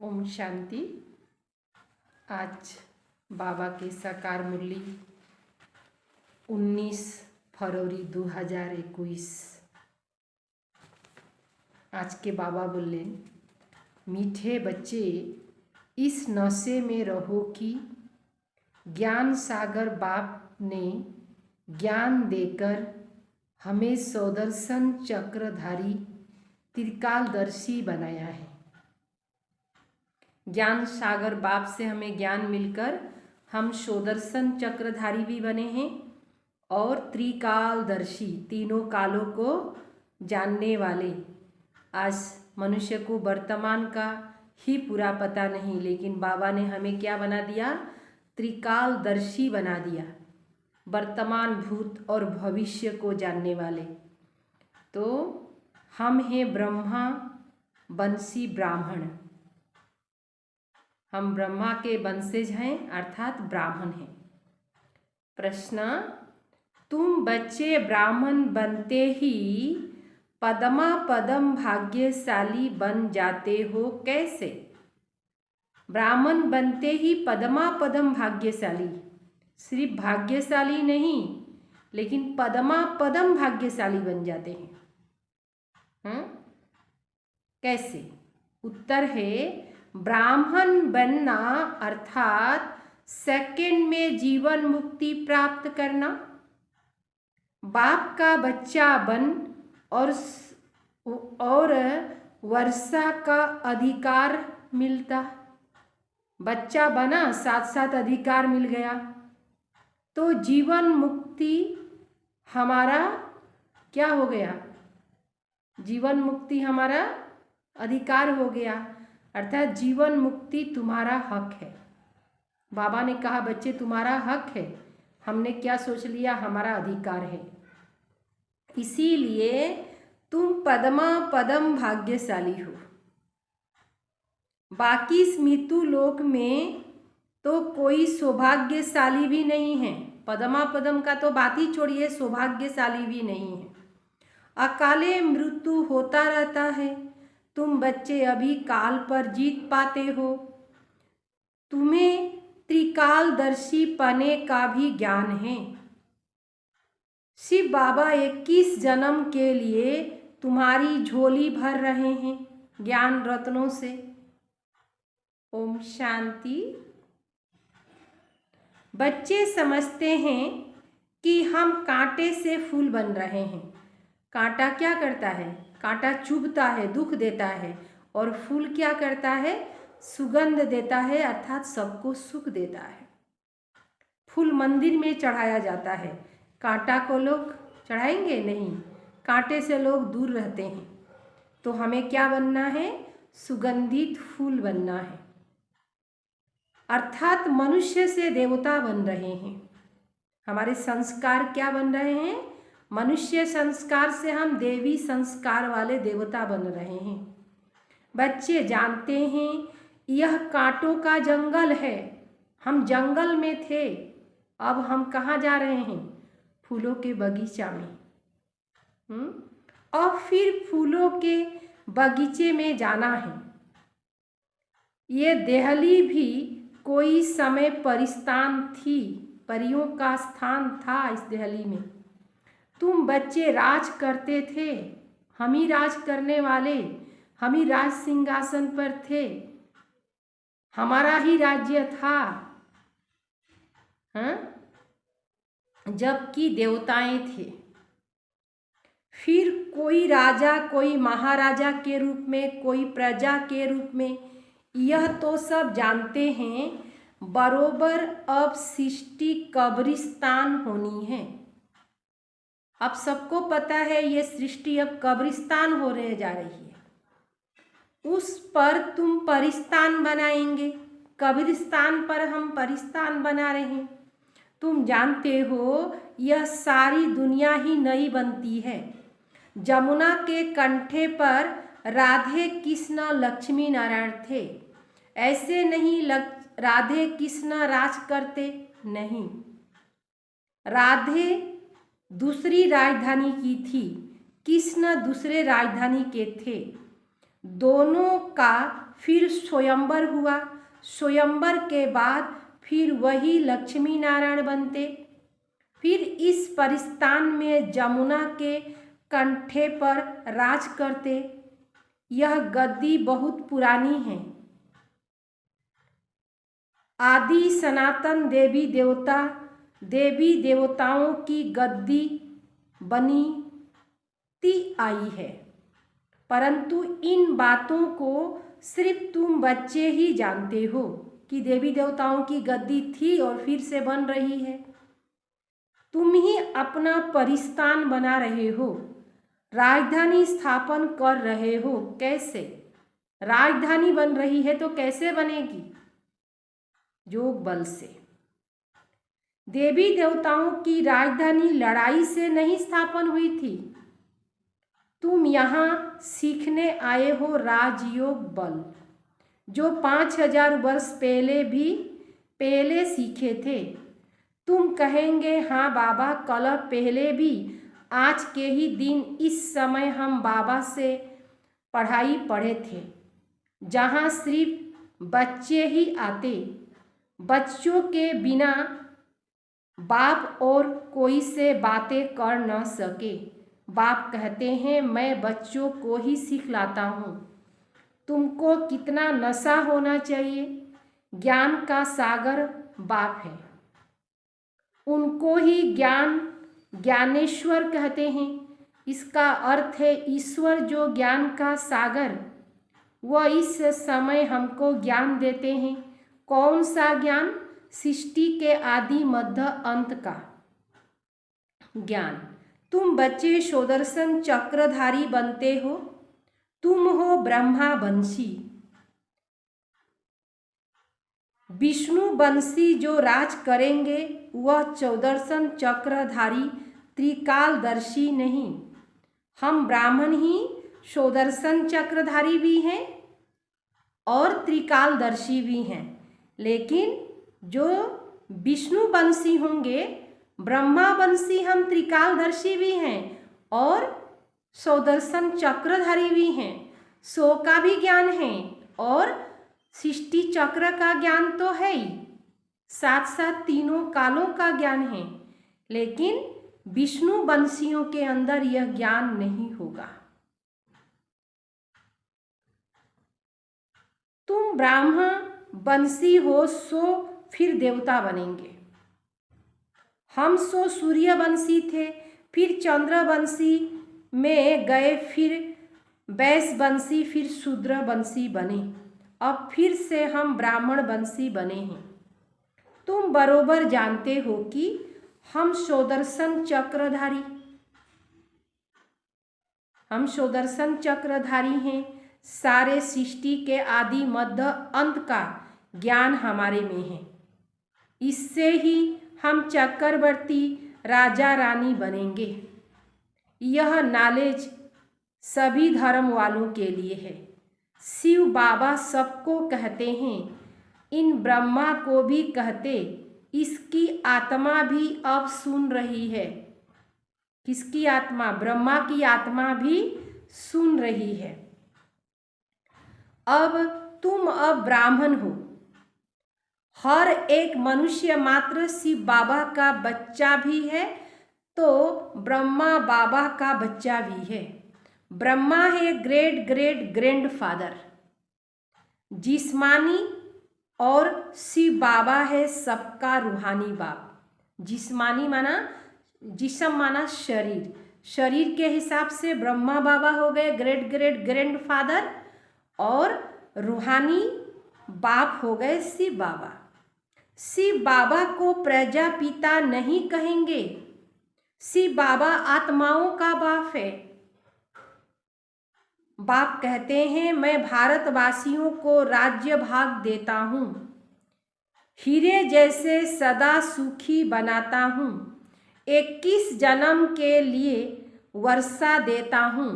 ओम शांति। आज बाबा के साकार मुरली 19 फरवरी 2021। आज के बाबा बोले, मीठे बच्चे इस नशे में रहो कि ज्ञान सागर बाप ने ज्ञान देकर हमें सौदर्शन चक्रधारी त्रिकालदर्शी बनाया है। ज्ञान सागर बाप से हमें ज्ञान मिलकर हम सुदर्शन चक्रधारी भी बने हैं और त्रिकालदर्शी, तीनों कालों को जानने वाले। आज मनुष्य को वर्तमान का ही पूरा पता नहीं, लेकिन बाबा ने हमें क्या बना दिया? त्रिकालदर्शी बना दिया, वर्तमान, भूत और भविष्य को जानने वाले। तो हम हैं ब्रह्मा वंशी ब्राह्मण, हम ब्रह्मा के वंशज हैं अर्थात ब्राह्मण हैं। प्रश्न, तुम बच्चे ब्राह्मण बनते ही पदमा पदम भाग्यशाली बन जाते हो, कैसे? ब्राह्मण बनते ही पदमा पदम भाग्यशाली, सिर्फ भाग्यशाली नहीं लेकिन पदमा पदम भाग्यशाली बन जाते हैं। कैसे? उत्तर है, ब्राह्मण बनना अर्थात सेकंड में जीवन मुक्ति प्राप्त करना। बाप का बच्चा बन और वर्षा का अधिकार मिलता। बच्चा बना, साथ साथ अधिकार मिल गया, तो जीवन मुक्ति हमारा क्या हो गया? जीवन मुक्ति हमारा अधिकार हो गया, अर्थात जीवन मुक्ति तुम्हारा हक है। बाबा ने कहा बच्चे तुम्हारा हक है, हमने क्या सोच लिया? हमारा अधिकार है। इसीलिए तुम पदमा पदम भाग्यशाली हो। बाकी स्मृतु लोक में तो कोई सौभाग्यशाली भी नहीं है। पदमा पदम का तो बात ही छोड़िए, सौभाग्यशाली भी नहीं है। अकाले मृत्यु होता रहता है। तुम बच्चे अभी काल पर जीत पाते हो। तुम्हें त्रिकालदर्शी पने का भी ज्ञान है। शिव बाबा 21 जन्म के लिए तुम्हारी झोली भर रहे हैं ज्ञान रत्नों से। ओम शांति। बच्चे समझते हैं कि हम कांटे से फूल बन रहे हैं। कांटा क्या करता है? कांटा चुभता है, दुख देता है, और फूल क्या करता है? सुगंध देता है, अर्थात सबको सुख देता है। फूल मंदिर में चढ़ाया जाता है, कांटा को लोग चढ़ाएंगे नहीं, कांटे से लोग दूर रहते हैं। तो हमें क्या बनना है? सुगंधित फूल बनना है, अर्थात मनुष्य से देवता बन रहे हैं। हमारे संस्कार क्या बन रहे हैं? मनुष्य संस्कार से हम देवी संस्कार वाले देवता बन रहे हैं। बच्चे जानते हैं यह कांटों का जंगल है। हम जंगल में थे, अब हम कहाँ जा रहे हैं? फूलों के बगीचा में। और फिर फूलों के बगीचे में जाना है। ये देहली भी कोई समय परिस्थान थी, परियों का स्थान था इस देहली में। तुम बच्चे राज करते थे, हम ही राज करने वाले, हम ही राज सिंहासन पर थे, हमारा ही राज्य था। जबकि देवताएं थे। फिर कोई राजा, कोई महाराजा के रूप में, कोई प्रजा के रूप में, यह तो सब जानते हैं बरोबर अब सृष्टि कब्रिस्तान होनी है। अब सबको पता है ये सृष्टि अब कब्रिस्तान होने जा रही है। उस पर तुम परिस्तान बनाएंगे, कब्रिस्तान पर हम परिस्तान बना रहे हैं। तुम जानते हो यह सारी दुनिया ही नई बनती है। जमुना के कंठे पर राधे कृष्ण लक्ष्मी नारायण थे। ऐसे नहीं राधे कृष्ण राज करते, नहीं। राधे दूसरी राजधानी की थी, कृष्ण दूसरे राजधानी के थे। दोनों का फिर स्वयंवर हुआ। स्वयंवर के बाद फिर वही लक्ष्मी नारायण बनते। फिर इस परिस्तान में जमुना के कंठे पर राज करते। यह गद्दी बहुत पुरानी है। आदि सनातन देवी देवताओं की गद्दी बनती आई है, परंतु इन बातों को सिर्फ तुम बच्चे ही जानते हो कि देवी देवताओं की गद्दी थी और फिर से बन रही है। तुम ही अपना परिस्तान बना रहे हो, राजधानी स्थापन कर रहे हो। कैसे राजधानी बन रही है तो कैसे बनेगी? योग बल से। देवी देवताओं की राजधानी लड़ाई से नहीं स्थापन हुई थी। तुम यहाँ सीखने आए हो राजयोग बल, जो 5000 वर्ष पहले सीखे थे। तुम कहेंगे हाँ बाबा, कल पहले भी आज के ही दिन इस समय हम बाबा से पढ़ाई पढ़े थे, जहाँ सिर्फ बच्चे ही आते। बच्चों के बिना बाप और कोई से बातें कर न सके। बाप कहते हैं मैं बच्चों को ही सिखलाता हूँ। तुमको कितना नशा होना चाहिए। ज्ञान का सागर बाप है, उनको ही ज्ञानेश्वर कहते हैं। इसका अर्थ है ईश्वर जो ज्ञान का सागर, वह इस समय हमको ज्ञान देते हैं। कौन सा ज्ञान? सृष्टि के आदि मध्य अंत का ज्ञान। तुम बच्चे सुदर्शन चक्रधारी बनते हो। तुम हो ब्रह्मा बंशी, विष्णु बंशी जो राज करेंगे वह सुदर्शन चक्रधारी त्रिकालदर्शी नहीं। हम ब्राह्मण ही सुदर्शन चक्रधारी भी हैं और त्रिकालदर्शी भी हैं, लेकिन जो विष्णु वंशी होंगे, ब्रह्मा वंशी, हम त्रिकालदर्शी भी हैं और सुदर्शन चक्रधारी भी हैं। सो का भी ज्ञान है और सृष्टि चक्र का ज्ञान तो है ही, साथ साथ तीनों कालों का ज्ञान है, लेकिन विष्णु वंशियों के अंदर यह ज्ञान नहीं होगा। तुम ब्राह्मण वंशी हो सो फिर देवता बनेंगे। हम सो सूर्यवंशी थे, फिर चंद्रवंशी में गए, फिर वैश्यवंशी, फिर शूद्रवंशी बने। अब फिर से हम ब्राह्मण वंशी बने हैं। तुम बरोबर जानते हो कि हम सुदर्शन चक्रधारी हैं। सारे सृष्टि के आदि मध्य अंत का ज्ञान हमारे में है। इससे ही हम चक्रवर्ती राजा रानी बनेंगे। यह नॉलेज सभी धर्म वालों के लिए है। शिव बाबा सबको कहते हैं, इन ब्रह्मा को भी कहते। इसकी आत्मा भी अब सुन रही है। किसकी आत्मा? ब्रह्मा की आत्मा भी सुन रही है। अब तुम अब ब्राह्मण हो। हर एक मनुष्य मात्र शिव बाबा का बच्चा भी है तो ब्रह्मा बाबा का बच्चा भी है। ब्रह्मा है ग्रेट ग्रेट ग्रैंडफादर जिस्मानी और शिव बाबा है सबका रूहानी बाप। जिस्मानी माना, जिस्म माना शरीर, शरीर के हिसाब से ब्रह्मा बाबा हो गए ग्रेट ग्रेट ग्रैंडफादर और रूहानी बाप हो गए शिव बाबा। शिव बाबा को प्रजापिता नहीं कहेंगे। शिव बाबा आत्माओं का बाप है। बाप कहते हैं मैं भारतवासियों को राज्य भाग देता हूँ, हीरे जैसे सदा सुखी बनाता हूँ, 21 जन्म के लिए वर्षा देता हूँ।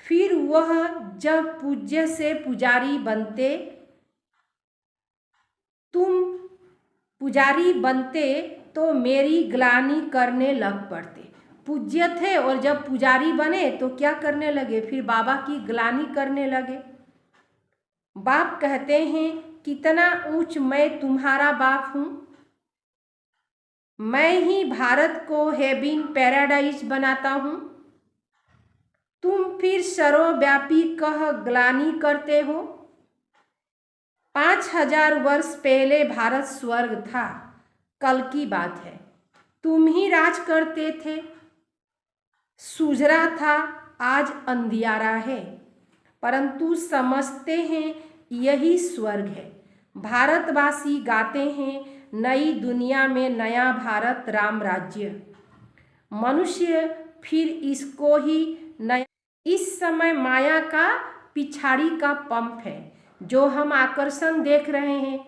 फिर वह जब पूज्य से पुजारी बनते, तुम पुजारी बनते तो मेरी ग्लानि करने लग पड़ते। पूज्य थे और जब पुजारी बने तो क्या करने लगे? फिर बाबा की ग्लानि करने लगे। बाप कहते हैं कितना ऊंच मैं तुम्हारा बाप हूँ, मैं ही भारत को हेवन पैराडाइज बनाता हूँ। तुम फिर सर्वव्यापी कह ग्लानि करते हो। 5000 वर्ष पहले भारत स्वर्ग था, कल की बात है। तुम ही राज करते थे, सुझरा था, आज अंधियारा है, परंतु समझते हैं यही स्वर्ग है। भारतवासी गाते हैं नई दुनिया में नया भारत राम राज्य। मनुष्य फिर इसको ही नया। इस समय माया का पिछाड़ी का पंप है जो हम आकर्षण देख रहे हैं।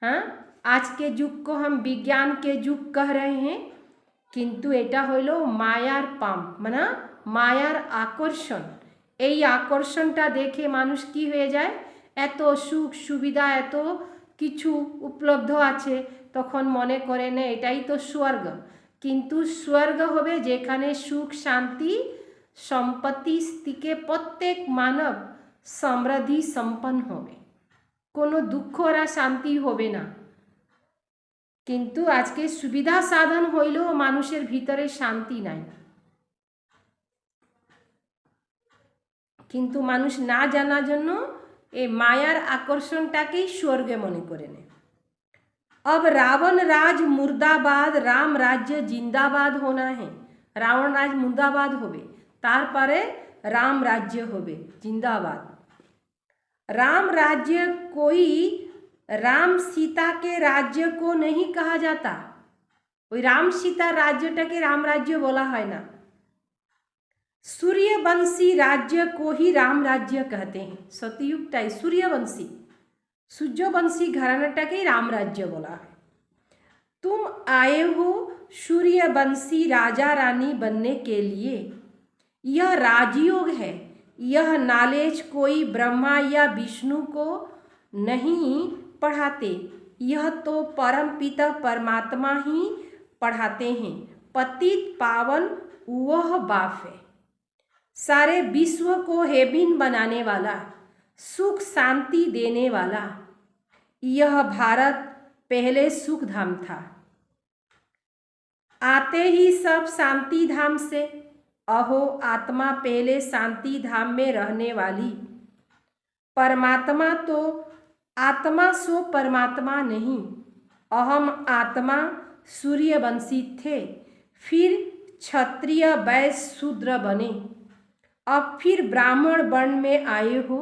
हाँ, आज के युग को हम विज्ञान के युग कह रहे हैं, किंतु एटा हইল मायार पाम्प, माना मायार आकर्षण। এই আকর্ষণটা দেখে মানুষ কি হয়ে যায়, এত সুখ সুবিধা এত কিছু উপলব্ধ আছে, তখন মনে করে না এটাই তো স্বর্গ। কিন্তু স্বর্গ হবে যেখানে সুখ শান্তি সম্পত্তি থেকে প্রত্যেক মানব সমৃদ্ধি সম্পন্ন হবে, কোনো দুঃখ আর শান্তি হবে না। কিন্তু আজকে সুবিধা সাধন হইলেও মানুষের ভিতরে শান্তি নাই, কিন্তু মানুষ না জানার জন্য এই মায়ার আকর্ষণটাকেই স্বর্গে মনে করে নেয়। अब रावण राज मुर्दाबाद, राम राज्य जिंदाबाद होना है। रावण राज मुर्दाबाद होबे, तारपरे राम राज्य होबे जिंदाबाद। राम राज्य कोई राम सीता के राज्य को नहीं कहा जाता। ওই রাম সীতা রাজ্যটাকে রাম রাজ্য বলা হয় না। सूर्यवंशी राज्य को ही राम राज्य कहते हैं। सतयुगटाई सूर्यवंशी, सूर्यवंशी घरानाटाके राम राज्य बोला है। तुम आए हो सूर्यवंशी राजा रानी बनने के लिए, यह राजयोग है। यह नॉलेज कोई ब्रह्मा या विष्णु को नहीं पढ़ाते, यह तो परम पिता परमात्मा ही पढ़ाते हैं। पतित पावन वह बाप है, सारे विश्व को हेवन बनाने वाला, सुख शांति देने वाला। यह भारत पहले सुख धाम था, आते ही सब शांति धाम से। अहो आत्मा पहले शांति धाम में रहने वाली, परमात्मा तो आत्मा सो परमात्मा नहीं। अहम आत्मा सूर्यवंशी थे, फिर क्षत्रिय वैश्य शूद्र बने, अब फिर ब्राह्मण वर्ण में आए हो।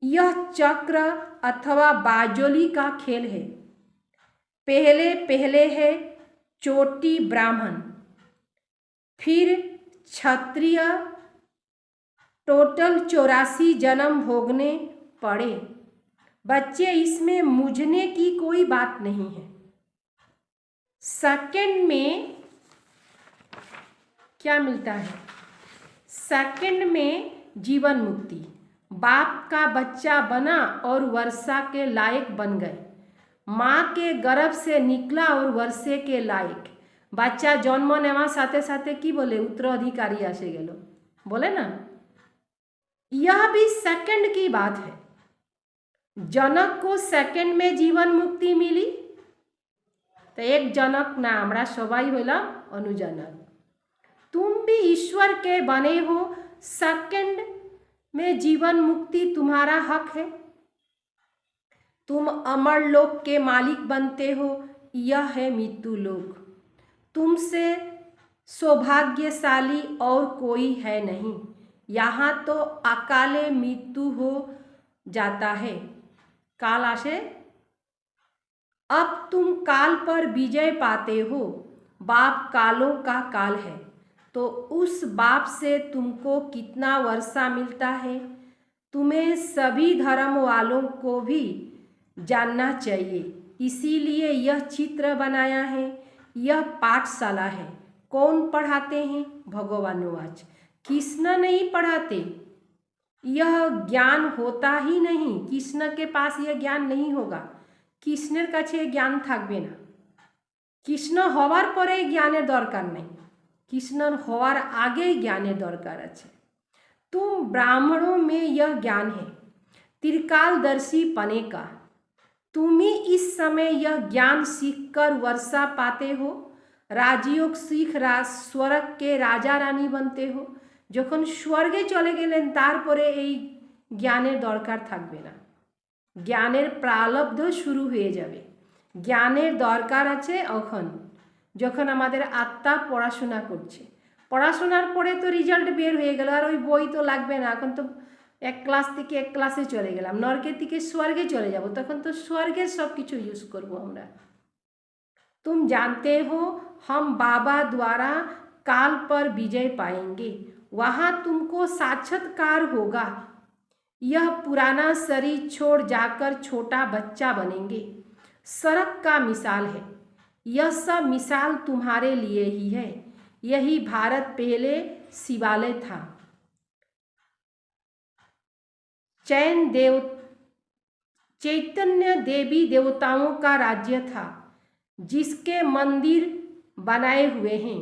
यह चक्र अथवा बाजोली का खेल है। पहले पहले है चोटी ब्राह्मण, फिर क्षत्रिय, टोटल 84 जन्म भोगने पड़े। बच्चे, इसमें मुझने की कोई बात नहीं है। सेकंड में क्या मिलता है? सेकंड में जीवन मुक्ति। बाप का बच्चा बना और वर्षा के लायक बन गए, माँ के गर्भ से निकला और वर्षे के लायक। बच्चा जन्म नेওয়ার साथे साथे की बोले उत्तराधिकारी आसे गेलो, बोले ना। यह भी सेकंड की बात है। जनक को सेकंड में जीवन मुक्ति मिली, तो एक जनक ना, আমরা সবাই হইলাম অনুজনক। तुम भी ईश्वर के बने हो, सेकंड में जीवन मुक्ति तुम्हारा हक है। तुम अमर लोक के मालिक बनते हो, यह है मृत्यु लोक। तुमसे सौभाग्यशाली और कोई है नहीं। यहाँ तो अकाले मृत्यु हो जाता है, काल आसे। अब तुम काल पर विजय पाते हो। बाप कालों का काल है, तो उस बाप से तुमको कितना वर्षा मिलता है, तुम्हें सभी धर्म वालों को भी जानना चाहिए। इसीलिए यह चित्र बनाया है, यह पाठशाला है। कौन पढ़ाते हैं? भगवानुवाच। कृष्ण नहीं पढ़ाते, यह ज्ञान होता ही नहीं। कृष्ण के पास यह ज्ञान नहीं होगा, कृष्णेर काछे ज्ञान थाकबे ना। कृष्ण हवार परे ज्ञानेर दरकार नहीं, कृष्ण हवार आगे ज्ञानेर दरकार आछे। तुम ब्राह्मणों में यह ज्ञान है, त्रिकालदर्शी पने का। तुम ही इस समय यह ज्ञान सीखकर वर्षा पाते हो, राजयोग सीख स्वर्ग के राजा रानी बनते हो। যখন স্বর্গে চলে গেলেন তারপরে এই জ্ঞানের দরকার থাকবে না, জ্ঞানের প্রালব্ধ শুরু হয়ে যাবে। জ্ঞানের দরকার আছে এখন যখন আমাদের আত্মা পড়াশোনা করছে। পড়াশোনার পরে তো রেজাল্ট বের হয়ে গেল, আর ওই বই তো লাগবে না, এখন তো এক ক্লাস থেকে এক ক্লাসে চলে গেলাম, নরকের থেকে স্বর্গে চলে যাব, তখন তো স্বর্গের सब কিছু यूज করব আমরা। तुम जानते हो हम बाबा द्वारा काल पर विजय पाएंगे, वहाँ तुमको साक्षात्कार होगा। यह पुराना शरीर छोड़ जाकर छोटा बच्चा बनेंगे। सड़क का मिसाल है, यह सब मिसाल तुम्हारे लिए ही है। यही भारत पहले शिवालय था, चैतन्य देवी देवताओं का राज्य था, जिसके मंदिर बनाए हुए हैं।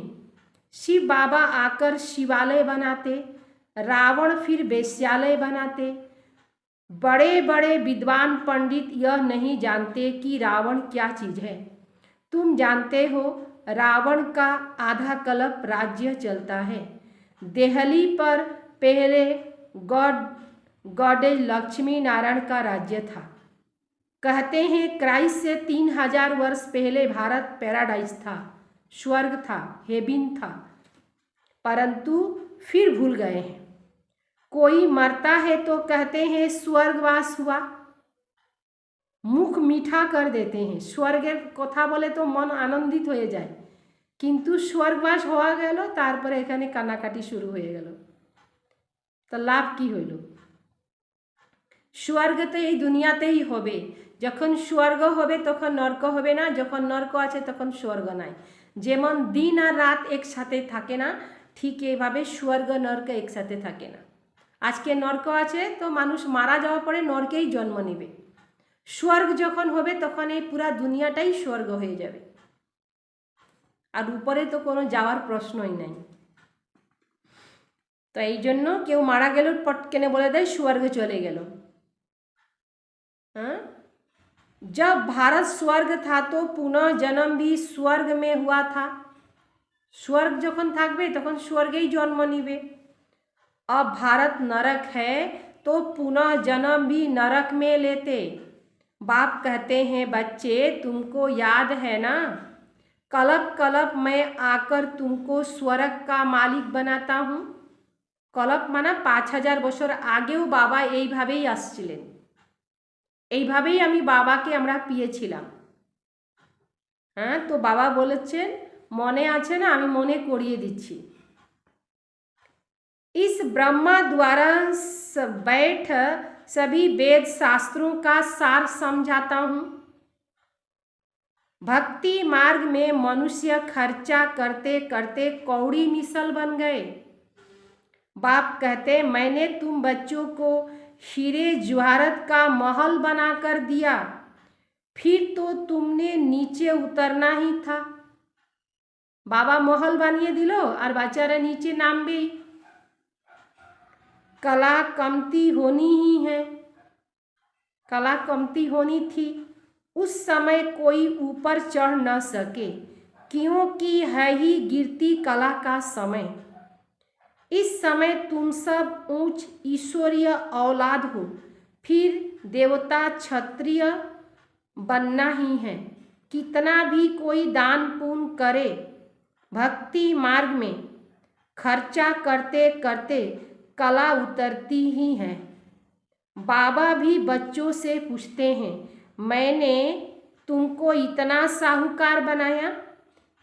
शिव बाबा आकर शिवालय बनाते, रावण फिर वेश्यालय बनाते। बड़े बड़े विद्वान पंडित यह नहीं जानते कि रावण क्या चीज़ है। तुम जानते हो रावण का आधा कल्प राज्य चलता है। दिल्ली पर पहले गॉडेज लक्ष्मी नारायण का राज्य था। कहते हैं क्राइस्ट से 3000 वर्ष पहले भारत पैराडाइज था, स्वर्ग था, हेबिन था, परंतु फिर भूल गए हैं। कोई मरता है तो कहते हैं स्वर्गवास हुआ, मुख मीठा कर देते हैं। स्वर्गेर कथा बोले तो मन आनंदित हो जाए, किन्तु स्वर्गवास हवा गेल तारपरे एखाने कान्नाकाटी शुरू हो गेल, तो लाभ कि हইল? स्वर्ग तो এই দুনিয়াতেই হবে। যখন স্বর্গ হবে তখন নরক হবে না, যখন নরক আছে তখন স্বর্গ নাই। যেমন দিন আর রাত একসাথে থাকে না, ঠিক এইভাবে স্বর্গ নরক একসাথে থাকে না। আজকে নরক আছে তো মানুষ মারা যাওয়ার পরে নরকেই জন্ম নেবে। স্বর্গ যখন হবে তখন এই পুরা দুনিয়াটাই স্বর্গ হয়ে যাবে, আর উপরে তো কোনো যাওয়ার প্রশ্নই নাই। তো এই জন্য কেউ মারা গেল পটকেনে বলে দেয় স্বর্গে চলে গেল। हाँ, जब भारत स्वर्ग था तो पुनः जन्म भी स्वर्ग में हुआ था। स्वर्ग যখন থাকবে তখন স্বর্গেই জন্ম নিবে। अब भारत नरक है तो पुनः जन्म भी नरक में लेते। बाप कहते हैं बच्चे तुमको याद है ना, कल्प कल्प मैं आकर तुमको स्वर्ग का मालिक बनाता हूँ। कल्प माना 5000 বছর আগেও বাবা এইভাবেই আসছিলেন, এইভাবেই আমি বাবাকে আমরা পেয়েছিলাম। হ্যাঁ, তো বাবা বলেছেন মনে আছে না, আমি মনে করিয়ে দিচ্ছি। इस ब्रह्मा द्वारा बैठ सभी वेद शास्त्रों का सार समझाता हूँ। भक्ति मार्ग में मनुष्य खर्चा करते करते कौड़ी मिसल बन गए। बाप कहते मैंने तुम बच्चों को हीरे जवाहरत का महल बनाकर दिया, फिर तो तुमने नीचे उतरना ही था। बाबा महल बानिए दिलो और बाचारा नीचे नामबे। कला कमती होनी ही है, कला कमती होनी थी। उस समय कोई ऊपर चढ़ न सके, क्योंकि है ही गिरती कला का समय। इस समय तुम सब ऊंच ईश्वरीय औलाद हो, फिर देवता क्षत्रिय बनना ही है। कितना भी कोई दान पुण्य करे, भक्ति मार्ग में खर्चा करते करते कला उतरती ही है। बाबा भी बच्चों से पूछते हैं मैंने तुमको इतना साहूकार बनाया,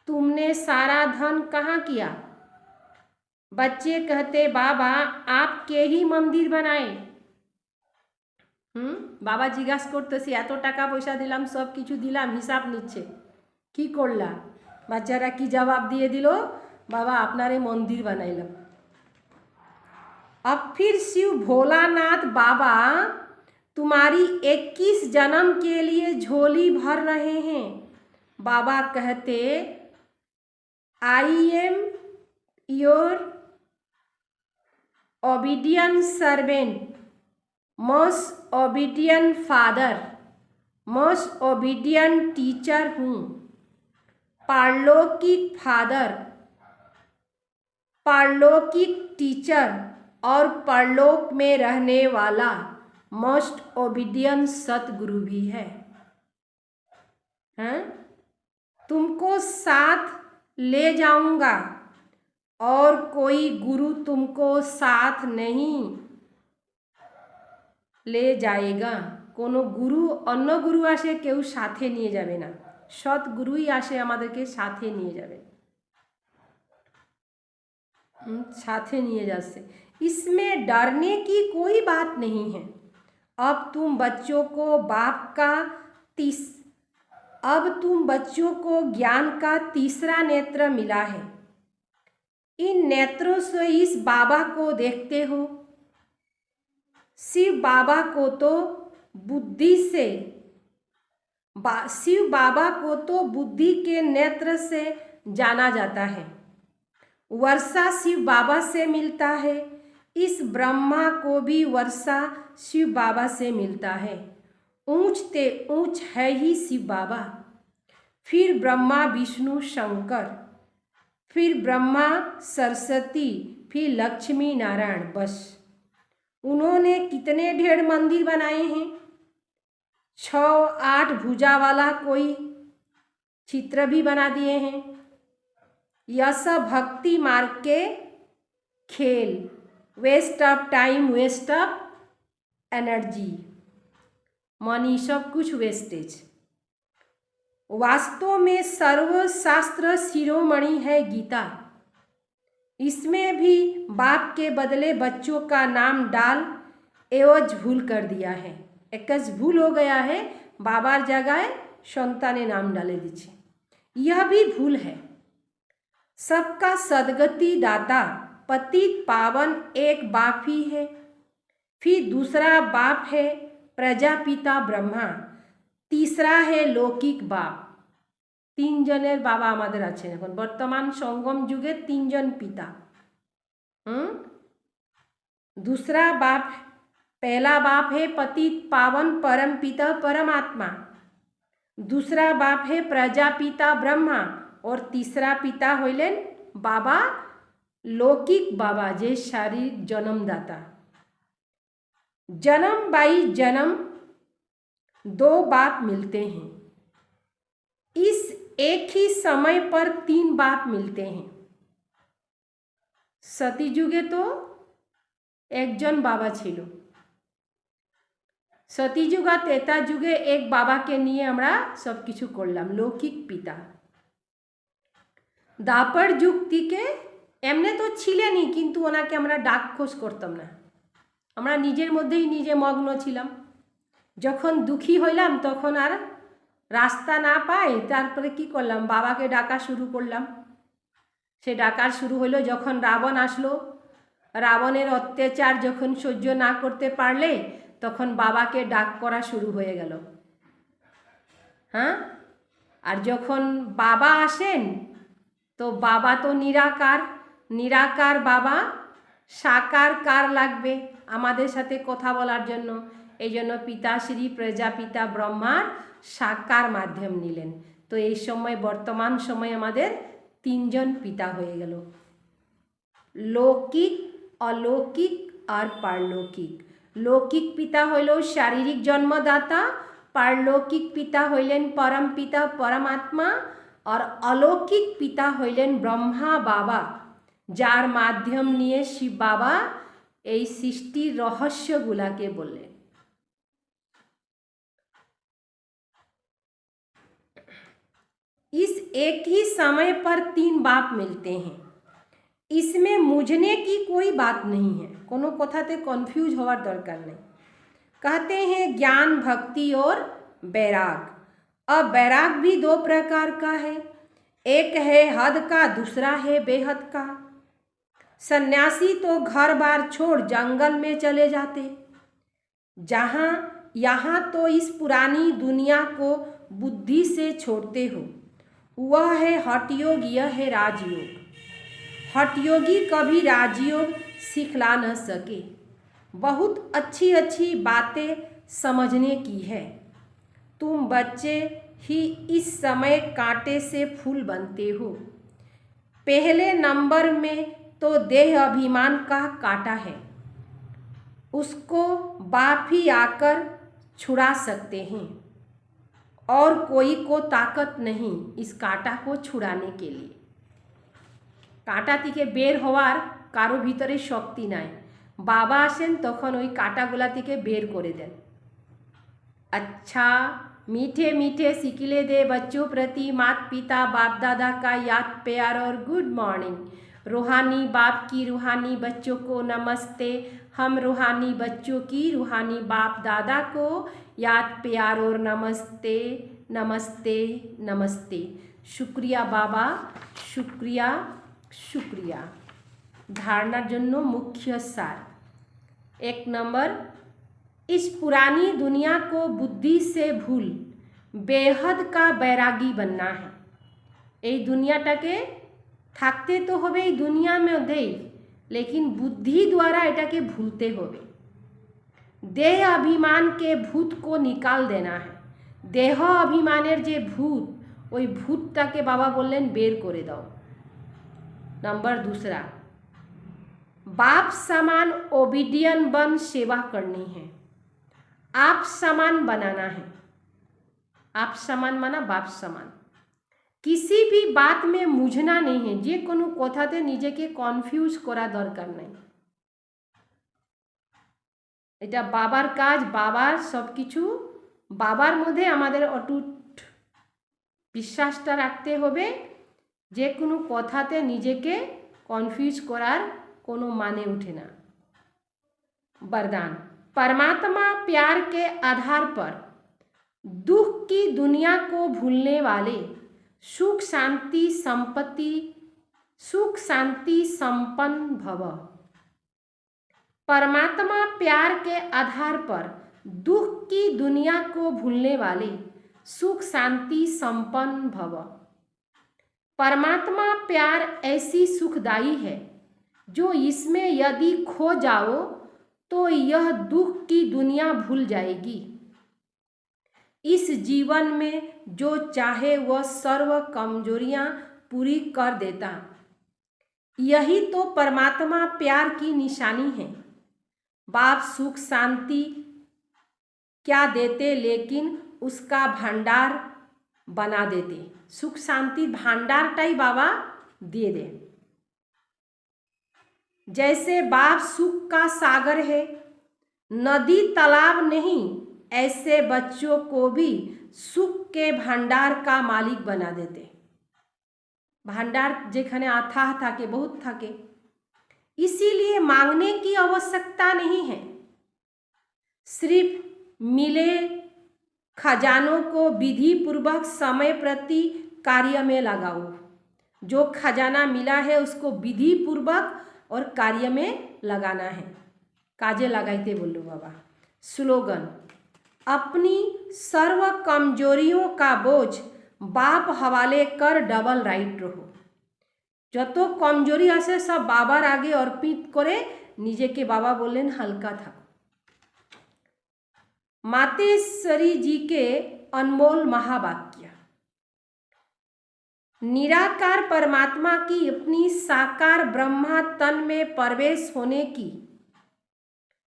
तुमने सारा धन कहाँ किया? बच्चे कहते बाबा आपके ही मंदिर बनाए। बाबा जिज्ञासा করতেছি এত টাকা পয়সা দিলাম, সব কিছু দিলাম, হিসাব নিচ্ছে কি করলা? বাচ্চারা কি জবাব দিয়ে দিল? বাবা আপনারে মন্দির বানাইলাম। अब फिर शिव भोलानाथ बाबा तुम्हारी 21 जन्म के लिए झोली भर रहे हैं। बाबा कहते I am your obedient servant, most obedient father, most obedient teacher हूँ। पारलौकिक फादर, पारलौकिक टीचर और परलोक में रहने वाला मोस्ट ओबीडियंट सतगुरु भी है। हैं? तुमको साथ ले जाऊंगा और कोई गुरु तुमको साथ नहीं ले जाएगा। कोनो गुरु अन्य गुरु आसे केउ साथे निये जाबे ना, सतगुरुई आसे आमादेरके साथे निये जाबे, साथे निये जासे। इसमें डरने की कोई बात नहीं है। अब तुम बच्चों को ज्ञान का तीसरा नेत्र मिला है। इन नेत्रों से इस बाबा को देखते हो। शिव बाबा को तो बुद्धि के नेत्र से जाना जाता है। वर्षा शिव बाबा से मिलता है। इस ब्रह्मा को भी वर्षा शिव बाबा से मिलता है। ऊंचते ऊंच है ही शिव बाबा, फिर ब्रह्मा विष्णु शंकर, फिर ब्रह्मा सरस्वती, फिर लक्ष्मी नारायण। बस उन्होंने कितने ढेर मंदिर बनाए हैं। 6-8 भुजा वाला कोई चित्र भी बना दिए हैं। यह सब भक्ति मार्ग के खेल, waste of time, waste of energy, money, सब कुछ वेस्टेज। वास्तव में सर्वशास्त्र शिरोमणि है गीता। इसमें भी बाप के बदले बच्चों का नाम डाल एवज भूल कर दिया है। एकज भूल हो गया है, बाबार जगह संताने नाम डाले दीजिए, यह भी भूल है। सबका सदगति दाता पतित पावन एक बाप ही है। फिर दूसरा बाप है प्रजापिता ब्रह्मा, तीसरा है लौकिक बाप। 3 जनेर बाबा आमादेर आछेन एखन बर्तमान संगम जुगे 3 जन पिता। दूसरा बाप, पहला बाप है पतित पावन परम पिता परमात्मा, दूसरा बाप है प्रजापिता ब्रह्मा और तीसरा पिता होइलेन बाबा लौकिक बाबा, जे शारीरिक जन्मदाता। जन्म बाई जन्म 2 बाप मिलते हैं। इस एक ही समय पर 3 बाप मिलते हैं। सती जुगे तो एकजन बाबा छिलो, सती जुगा त्रेता जुगे एक बाबा के निये आमरा सब किछु करलाम, लौकिक पिता। दापर जुग थेके एमने तो छिलेनई, किन्तु ओनाके आमरा डाक खोज करताम ना, आमरा निजेर मध्येई निजे मग्न छिलाम। जखन दुखी हইলাম तखन आर रास्ता ना पाई, तारपरे कि करलाम, बाबाके डाका शुरू करलाम। से डाका शुरू हलो जखन रावण आसलो, रावणेर अत्याचार जखन सह्य ना करते पारले तखन बाबाके डाक करा शुरू हये गेल। हाँ, और जखन बाबा आसेन तो बाबा तो निराकार, निराकार बाबा साकार कार लागबे आमादेर साथे कथा बोलार जन्य। एजन्य पिताश्री प्रजापिता ब्रह्मार साकार माध्यम निलेन। तो এই समय बर्तमान समय आमादेर 3 जन पिता हये गेल, लौकिक, अलौकिक और पारलौकिक। लौकिक पिता हইল शारीरिक जन्मदाता, पारलौकिक पिता हইলেন परम पिता परमात्मा और अलौकिक पिता हইলেন ब्रह्मा बाबा, जार माध्यम निये शिव बाबा এই सृष्टिर रहस्यगुलाके बोलें। इस एक ही समय पर 3 बाप मिलते हैं। इसमें मुझने की कोई बात नहीं है, कोनो कथाते कन्फ्यूज होवार दरकार नहीं। कहते हैं ज्ञान, भक्ति और बैराग। अब बैराग भी 2 प्रकार का है, एक है हद का, दूसरा है बेहद का। सन्यासी तो घर बार छोड़ जंगल में चले जाते, यहाँ तो इस पुरानी दुनिया को बुद्धि से छोड़ते हो। वह है हठयोग, यह है राजयोग। हठयोगी कभी राजयोग सिखला न सके। बहुत अच्छी अच्छी बातें समझने की है। तुम बच्चे ही इस समय कांटे से फूल बनते हो। पहले नंबर में तो देह अभिमान का कांटा है, उसको बाप ही आकर छुड़ा सकते हैं और कोई को ताकत नहीं इस कांटा को छुड़ाने के लिए। कांटा থেকে বের হওয়ার কারো ভিতরে শক্তি নাই, বাবা আসেন তখন ওই কাঁটাগুলা থেকে বের করে দেন। अच्छा मीठे मीठे सिकिले दे बच्चों प्रति माता पिता बाप दादा का याद प्यार और गुड मॉर्निंग। रूहानी बाप की रूहानी बच्चों को नमस्ते। हम रूहानी बच्चों की रूहानी बाप दादा को याद प्यार और नमस्ते नमस्ते नमस्ते। शुक्रिया बाबा, शुक्रिया शुक्रिया। धारणार जन्य मुख्य सार। 1 नंबर, इस पुरानी दुनिया को बुद्धि से भूल बेहद का बैरागी बनना है। এই দুনিয়াটাকে থাকতে তো হবে এই দুনিয়ার মধ্যেই, लेकिन बुद्धि द्वारा এটাকে ভুলতে হবে। देह अभिमान के भूत को निकाल देना है। देह अभिमानेर जे भूत, ওই ভূতটাকে বাবা বললেন বের করে দাও। नंबर 2, बाप समान ओबीडियन बन सेवा करनी है। आप समान बनाना है। आप समान माना बाप समान। किसी भी बात में मुझना नहीं है। जे कोनो कथाते निजेके कनफ्यूज करा दरकार नहीं। এটা বাবার কাজ, বাবার সব কিছু, বাবার মধ্যে আমাদের অটুট বিশ্বাসটা রাখতে হবে। যে কোনো কথাতে নিজেকে কনফিউজ করার কোনো মানে ওঠে না। वरदान, परमात्मा प्यार के आधार पर दुख की दुनिया को भूलने वाले सुख शांति संपन्न भव। परमात्मा प्यार के आधार पर दुख की दुनिया को भूलने वाले सुख शांति संपन्न भव। परमात्मा प्यार ऐसी सुखदाई है जो इसमें यदि खो जाओ तो यह दुख की दुनिया भूल जाएगी। इस जीवन में जो चाहे वह सर्व कमजोरियां पूरी कर देता। यही तो परमात्मा प्यार की निशानी है। बाप सुख शांति क्या देते, लेकिन उसका भंडार बना देते। सुख शांति भांडारटाई बाबा दे दे। जैसे बाप सुख का सागर है, नदी तालाब नहीं, ऐसे बच्चों को भी सुख के भंडार का मालिक बना देते। भंडार जेखाने अथाह थाके, बहुत थाके, इसीलिए मांगने की आवश्यकता नहीं है। सिर्फ मिले खजानों को विधि पूर्वक समय प्रति कार्य में लगाओ। जो खजाना मिला है उसको विधि पूर्वक और कार्य में लगाना है। काजे लगाइते बोलो बाबा। स्लोगन, अपनी सर्व कमजोरियों का बोझ बाप हवाले कर डबल राइट रहो। যত कमजोरी आसे सब बाबार आगे अर्पित करे निजेके बाबा बोलें हल्का था। मातेश्वरी जी के अनमोल महावाक्य, निराकार परमात्मा की अपनी साकार ब्रह्मा तन में प्रवेश होने की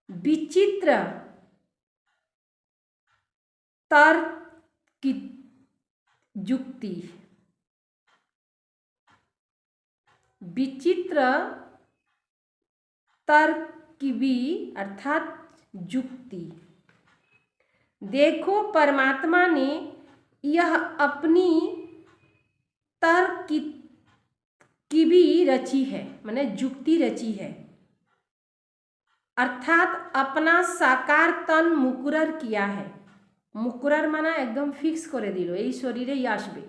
विचित्र तर्क की युक्ति, विचित्र तर्कवी अर्थात युक्ति। देखो परमात्मा ने यह अपनी तर्क की भी रची है, माने युक्ति रची है, अर्थात अपना साकार तन मुकुरर किया है। मुकुरर माना एकदम फिक्स करे दिलो এই শরীরেই আসবে।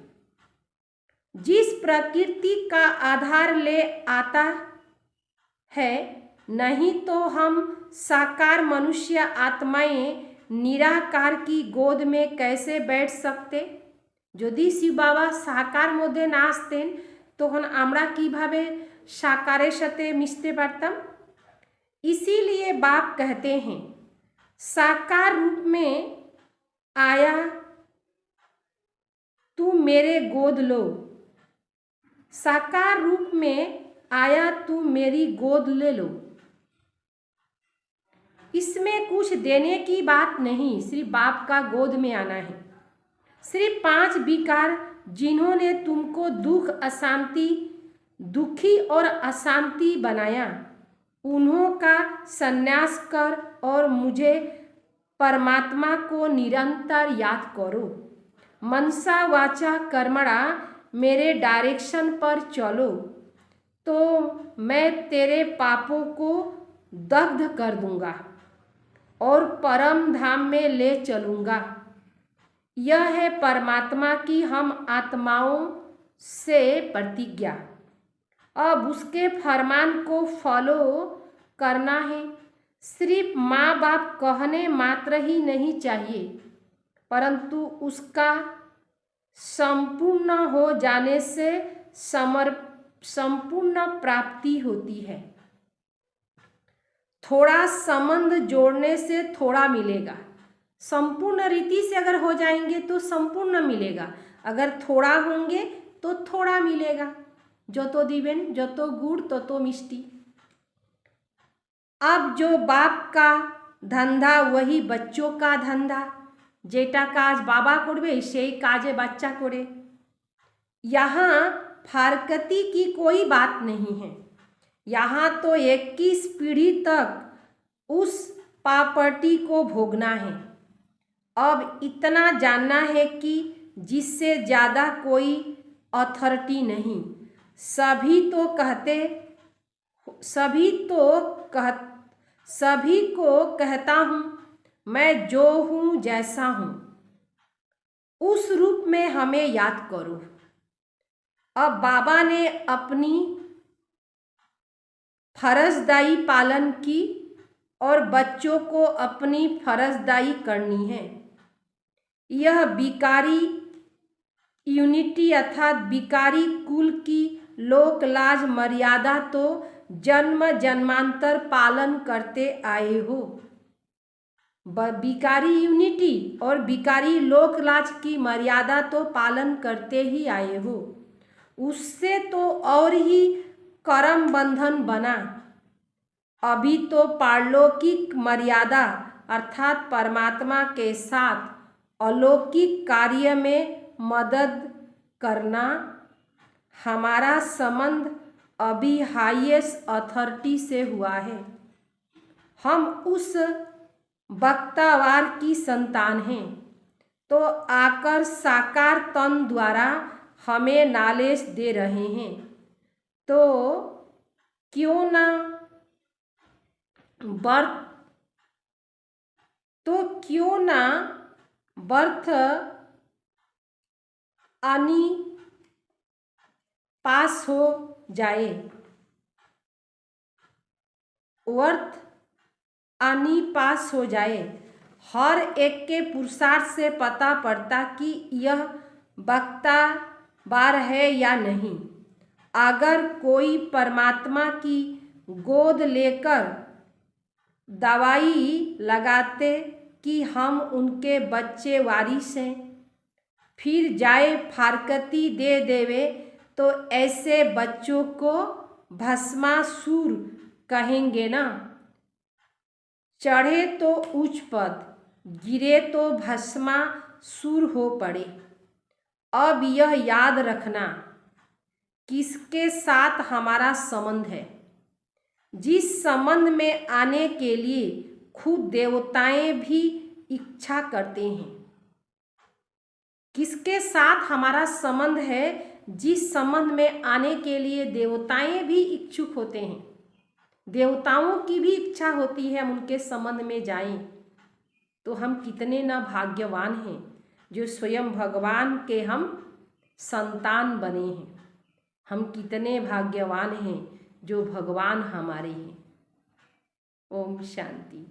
जिस प्रकृति का आधार ले आता है, नहीं तो हम साकार मनुष्य आत्माएं निराकार की गोद में कैसे बैठ सकते। যদি শিব বাবা সাকার মধ্যে না আসতেন তখন আমরা কিভাবে সাকারের সাথে মিশতে পারতাম। इसीलिए बाप कहते हैं, साकार रूप में आया तू मेरे गोद लो, साकार रूप में आया तू मेरी गोद ले लो। इसमें कुछ देने की बात नहीं, सिर्फ बाप का गोद में आना है। सिर्फ 5 विकार जिन्होंने तुमको दुख अशांति दुखी और अशांति बनाया, उन्हों का संन्यास कर और मुझे परमात्मा को निरंतर याद करो। मनसा वाचा कर्मणा मेरे डायरेक्शन पर चलो तो मैं तेरे पापों को दग्ध कर दूंगा और परम धाम में ले चलूँगा। यह है परमात्मा की हम आत्माओं से प्रतिज्ञा। अब उसके फरमान को फॉलो करना है। सिर्फ माँ बाप कहने मात्र ही नहीं चाहिए, परंतु उसका संपूर्ण हो जाने से संपूर्ण प्राप्ति होती है। थोड़ा संबंध जोड़ने से थोड़ा मिलेगा। संपूर्ण रीति से अगर हो जाएंगे तो संपूर्ण मिलेगा, अगर थोड़ा होंगे तो थोड़ा मिलेगा। जो तो दिवेन जो तो गुड़ तो मिष्टी। अब जो बाप का धंधा वही बच्चों का धंधा। जेटा काज बाबा करबे सेई काजे बच्चा करे। यहाँ फारकती की कोई बात नहीं है। यहाँ तो 21 पीढ़ी तक उस प्रॉपर्टी को भोगना है। अब इतना जानना है कि जिससे ज़्यादा कोई अथॉरिटी नहीं। सभी को कहता हूँ मैं जो हूँ जैसा हूँ, उस रूप में हमें याद करो। अब बाबा ने अपनी फरजदाई पालन की और बच्चों को अपनी फरजदाई करनी है। यह बिकारी यूनिटी अर्थात बिकारी कुल की लोक लाज मर्यादा तो जन्म जन्मांतर पालन करते आए हो। बिकारी यूनिटी और बिकारी लोक लाज की मर्यादा तो पालन करते ही आए हो। उससे तो और ही कर्म बंधन बना। अभी तो पारलौकिक मर्यादा अर्थात परमात्मा के साथ अलौकिक कार्य में मदद करना। हमारा संबंध अभी हाईएस्ट अथॉरिटी से हुआ है। हम उस वक्तावार की संतान हैं, तो आकर साकार तन द्वारा हमें नॉलेज दे रहे हैं। तो क्यों ना बर्थ आनी पास हो जाए। वर्थ आनी पास हो जाए। हर एक के पुरुषार्थ से पता पड़ता कि यह वक्ता बार है या नहीं। अगर कोई परमात्मा की गोद लेकर दवाई लगाते कि हम उनके बच्चे वारिस हैं, फिर जाए फारकती दे देवे तो ऐसे बच्चों को भस्मासुर कहेंगे ना। चढ़े तो उच्च पद, गिरे तो भस्मासुर हो पड़े। अब यह याद रखना किसके साथ हमारा संबंध है। जिस संबंध में आने के लिए खुद देवताएं भी इच्छा करते हैं। किसके साथ हमारा संबंध है, जिस संबंध में आने के लिए देवताएं भी इच्छुक होते हैं। देवताओं की भी इच्छा होती है हम उनके संबंध में जाएं। तो हम कितने न भाग्यवान हैं जो स्वयं भगवान के हम संतान बने हैं। हम कितने भाग्यवान हैं जो भगवान हमारे हैं। ओम शांति।